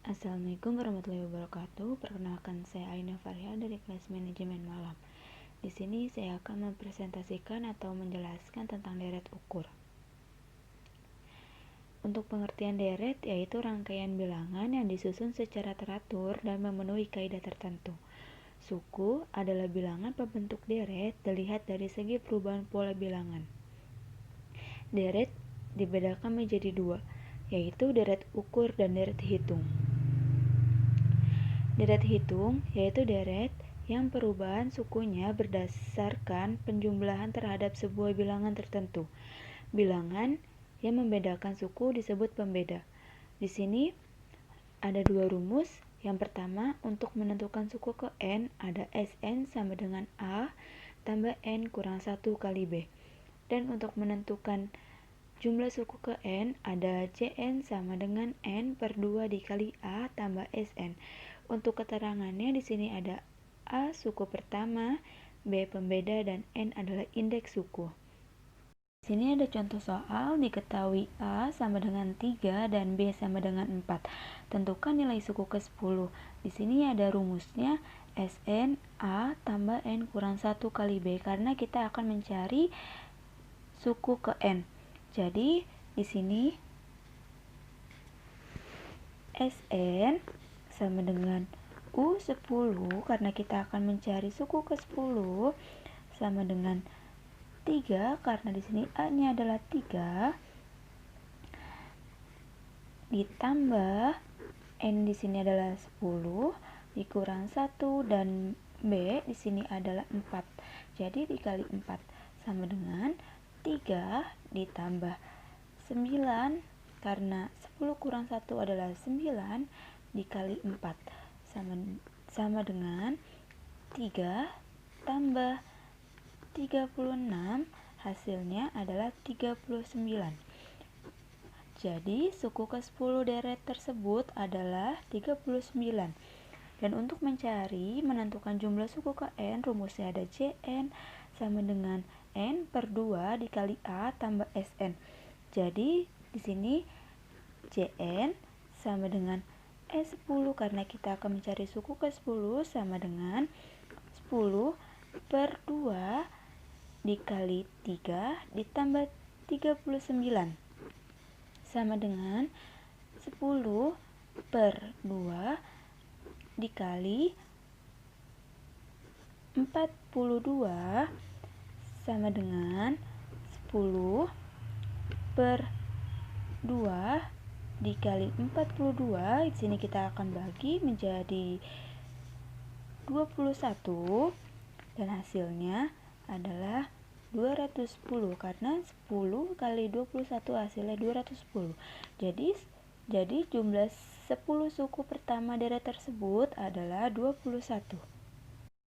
Assalamualaikum warahmatullahi wabarakatuh. Perkenalkan, saya Aina Faria dari kelas manajemen malam. Di sini saya akan mempresentasikan atau menjelaskan tentang deret ukur. Untuk pengertian deret, yaitu rangkaian bilangan yang disusun secara teratur dan memenuhi kaidah tertentu. Suku adalah bilangan pembentuk deret dilihat dari segi perubahan pola bilangan. Deret dibedakan menjadi dua, yaitu deret ukur dan deret hitung. Deret hitung yaitu deret yang perubahan sukunya berdasarkan penjumlahan terhadap sebuah bilangan tertentu. Bilangan yang membedakan suku disebut pembeda. Di sini ada dua rumus. Yang pertama, untuk menentukan suku ke N ada Sn sama dengan A tambah N kurang 1 kali B. Dan untuk menentukan jumlah suku ke N ada Cn sama dengan N per 2 dikali A tambah Sn. Untuk keterangannya di sini ada A suku pertama, B pembeda, dan N adalah indeks suku. Di sini ada contoh soal, diketahui A sama dengan 3 dan B sama dengan 4. Tentukan nilai suku ke 10. Di sini ada rumusnya Sn A tambah N kurang 1 kali B karena kita akan mencari suku ke N. Jadi di sini Sn sama dengan U10 karena kita akan mencari suku ke 10 sama dengan 3 karena di sini A-nya adalah 3 ditambah N di sini adalah 10 dikurang 1 dan B di sini adalah 4. Jadi dikali 4 sama dengan 3 ditambah 9 karena 10 kurang 1 adalah 9 dikali 4 sama dengan 3 tambah 36, hasilnya adalah 39. Jadi suku ke 10 deret tersebut adalah 39. Dan untuk menentukan jumlah suku ke N, rumusnya ada Cn sama dengan N per 2 dikali A tambah Sn. Jadi di sini Cn sama dengan S10 karena kita akan mencari suku ke 10 sama dengan 10 per 2 dikali 3 ditambah 39 sama dengan 10 per 2 dikali 42 sama dengan 10 per 2 dikali 42. Di sini kita akan bagi menjadi 21 dan hasilnya adalah 210 karena 10 kali 21 hasilnya 210. Jadi jumlah 10 suku pertama deret tersebut adalah 21.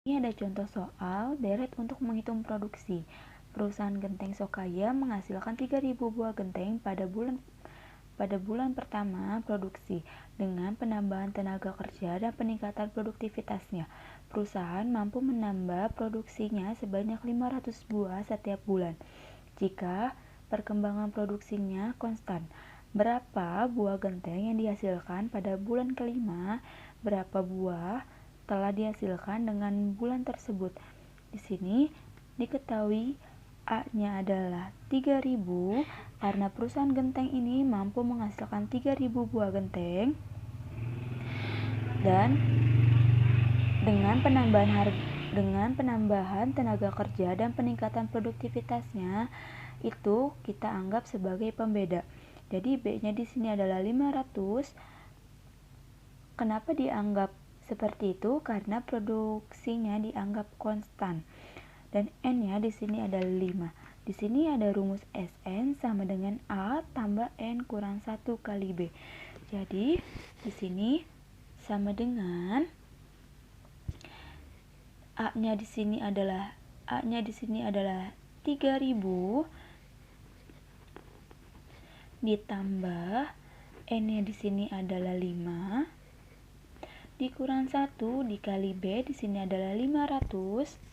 Ini ada contoh soal deret untuk menghitung produksi. Perusahaan genteng Sokaya menghasilkan 3.000 buah genteng pada bulan pertama produksi. Dengan penambahan tenaga kerja dan peningkatan produktivitasnya, perusahaan mampu menambah produksinya sebanyak 500 buah setiap bulan. Jika perkembangan produksinya konstan, berapa buah genteng yang dihasilkan pada bulan kelima? Berapa buah telah dihasilkan dengan bulan tersebut? Di sini diketahui A-nya adalah 3.000 karena perusahaan genteng ini mampu menghasilkan 3.000 buah genteng, dan dengan penambahan tenaga kerja dan peningkatan produktivitasnya itu kita anggap sebagai pembeda. Jadi B-nya di sini adalah 500. Kenapa dianggap seperti itu? Karena produksinya dianggap konstan. Dan N-nya di sini ada 5. Di sini ada rumus Sn sama dengan A tambah N kurang 1 kali B. Jadi di sini sama dengan A-nya di sini adalah 3.000 ditambah N-nya di sini adalah 5 dikurang 1 dikali B di sini adalah 500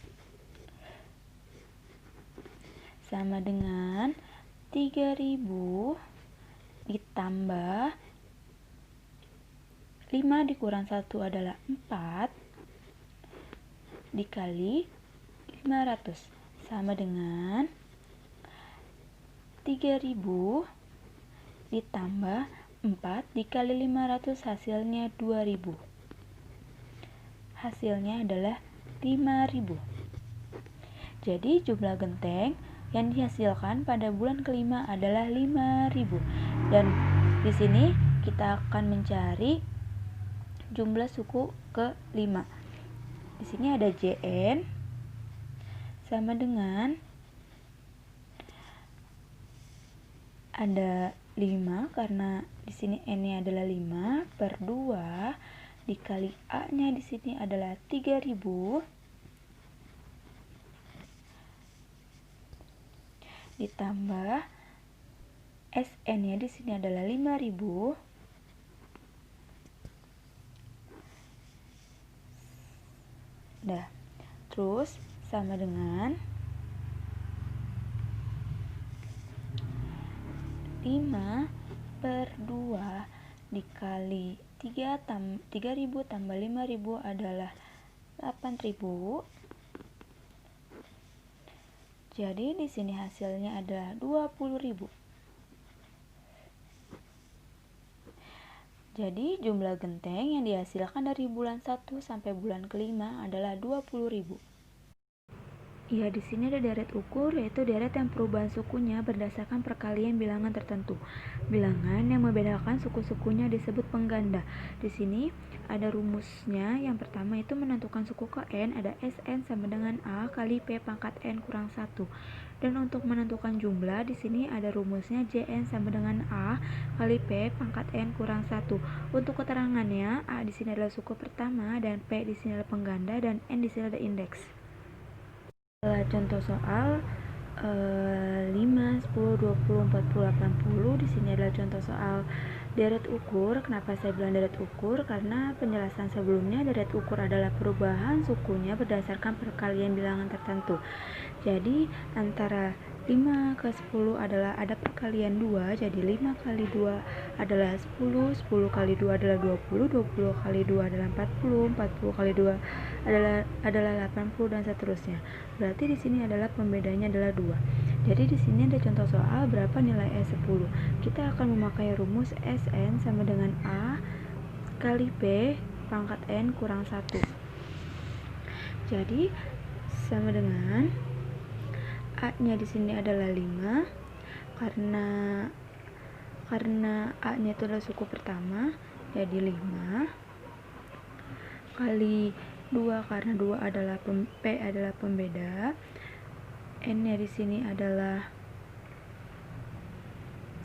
sama dengan 3.000 ditambah 5 dikurang 1 adalah 4 dikali 500 sama dengan 3000 ditambah 4 dikali 500 hasilnya 2000. Hasilnya adalah 5000. Jadi jumlah genteng yang dihasilkan pada bulan kelima adalah 5000. Dan di sini kita akan mencari jumlah suku ke-5. Di sini ada JN sama dengan ada 5 karena di sini N-nya adalah 5 per 2 dikali A-nya di sini adalah 3000 ditambah SN-nya di sini adalah 5000 terus sama dengan 5 per 2 dikali 3000 tambah 5000 adalah 8000. Jadi di sini hasilnya adalah 20.000. Jadi jumlah genteng yang dihasilkan dari bulan 1 sampai bulan kelima adalah 20.000. Ya, di sini ada deret ukur, yaitu deret yang perubahan sukunya berdasarkan perkalian bilangan tertentu. Bilangan yang membedakan suku-sukunya disebut pengganda. Di sini ada rumusnya. Yang pertama itu menentukan suku ke N, ada SN sama dengan A kali P pangkat N kurang 1. Dan untuk menentukan jumlah, di sini ada rumusnya JN sama dengan A kali P pangkat N kurang 1. Untuk keterangannya, A di sini adalah suku pertama, dan P di sini adalah pengganda, dan N di sini ada indeks. Contoh soal 5, 10, 20, 40, 80. Di sini adalah contoh soal deret ukur. Kenapa saya bilang deret ukur? Karena penjelasan sebelumnya deret ukur adalah perubahan sukunya berdasarkan perkalian bilangan tertentu. Jadi antara 5 ke 10 adalah ada perkalian 2, jadi 5 kali 2 adalah 10, 10 kali 2 adalah 20, 20 kali 2 adalah 40, 40 kali 2 adalah 80 dan seterusnya. Berarti di sini adalah pembedanya adalah 2. Jadi di sini ada contoh soal berapa nilai S10. Kita akan memakai rumus SN sama dengan A kali P pangkat N kurang 1. Jadi sama dengan A-nya di sini adalah 5 karena A-nya itu adalah suku pertama, jadi 5 kali 2 karena 2 adalah P adalah pembeda. N-nya di sini adalah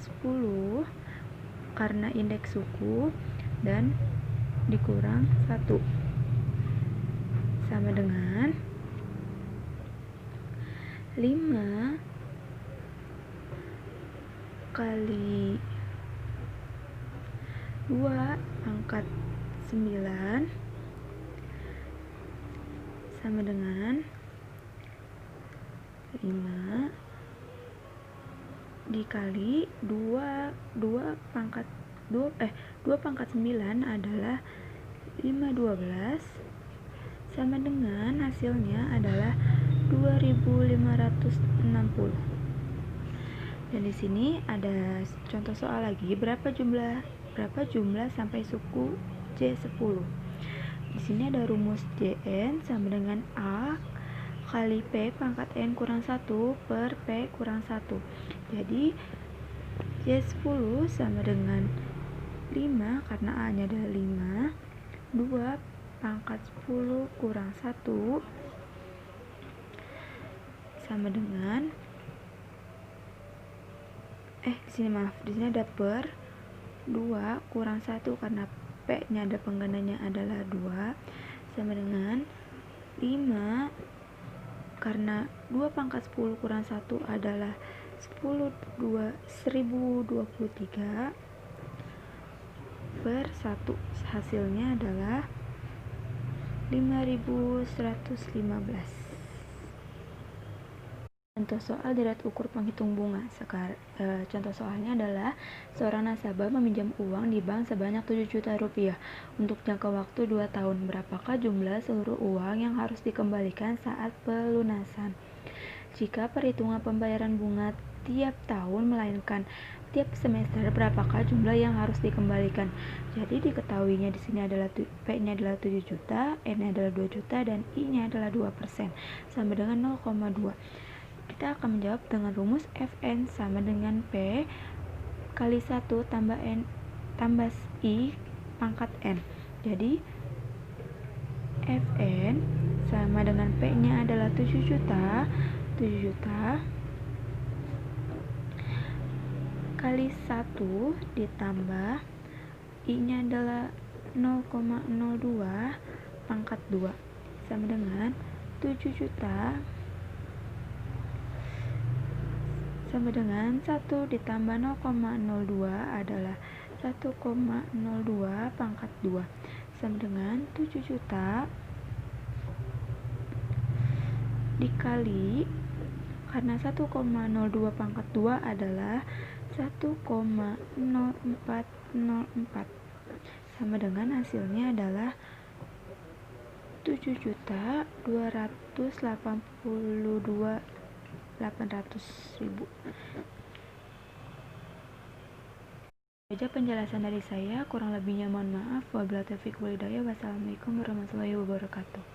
10 karena indeks suku dan dikurang 1 sama dengan 5 kali 2 pangkat 9 sama dengan 5 dikali 2 pangkat 9 adalah 5/12 sama dengan hasilnya adalah 2560. Dan di sini ada contoh soal lagi, berapa jumlah sampai suku J10. Di sini ada rumus JN sama dengan A kali P pangkat N kurang 1 per P kurang 1. Jadi J10 sama dengan 5 karena A nya adalah 5, 2 pangkat 10 kurang 1 sama dengan di sini ada per 2 kurang 1 karena P nya ada penggandanya adalah 2 sama dengan 5 karena 2 pangkat 10 kurang 1 adalah 1023 per 1. Hasilnya adalah 5115. Contoh soal deret ukur penghitung bunga. Contoh soalnya adalah seorang nasabah meminjam uang di bank sebanyak 7 juta rupiah untuk jangka waktu 2 tahun. Berapakah jumlah seluruh uang yang harus dikembalikan saat pelunasan? Jika perhitungan pembayaran bunga tiap tahun melainkan tiap semester, berapakah jumlah yang harus dikembalikan? Jadi diketahuinya di sini adalah P-nya adalah 7 juta, N-nya adalah 2 juta, dan I-nya adalah 2%, sama dengan 0,2. Kita akan menjawab dengan rumus Fn sama dengan P kali 1 tambah N tambah I pangkat N. Jadi Fn sama dengan P-nya adalah 7 juta kali 1 ditambah I-nya adalah 0,02 pangkat 2 sama dengan 7 juta sama dengan 1 ditambah 0,02 adalah 1,02 pangkat 2 sama dengan 7 juta dikali, karena 1,02 pangkat 2 adalah 1,0404 sama dengan hasilnya adalah 7.282.800.000. Saja penjelasan dari saya, kurang lebihnya mohon maaf. Wabillahi taufiq wal hidayah. Wassalamualaikum warahmatullahi wabarakatuh.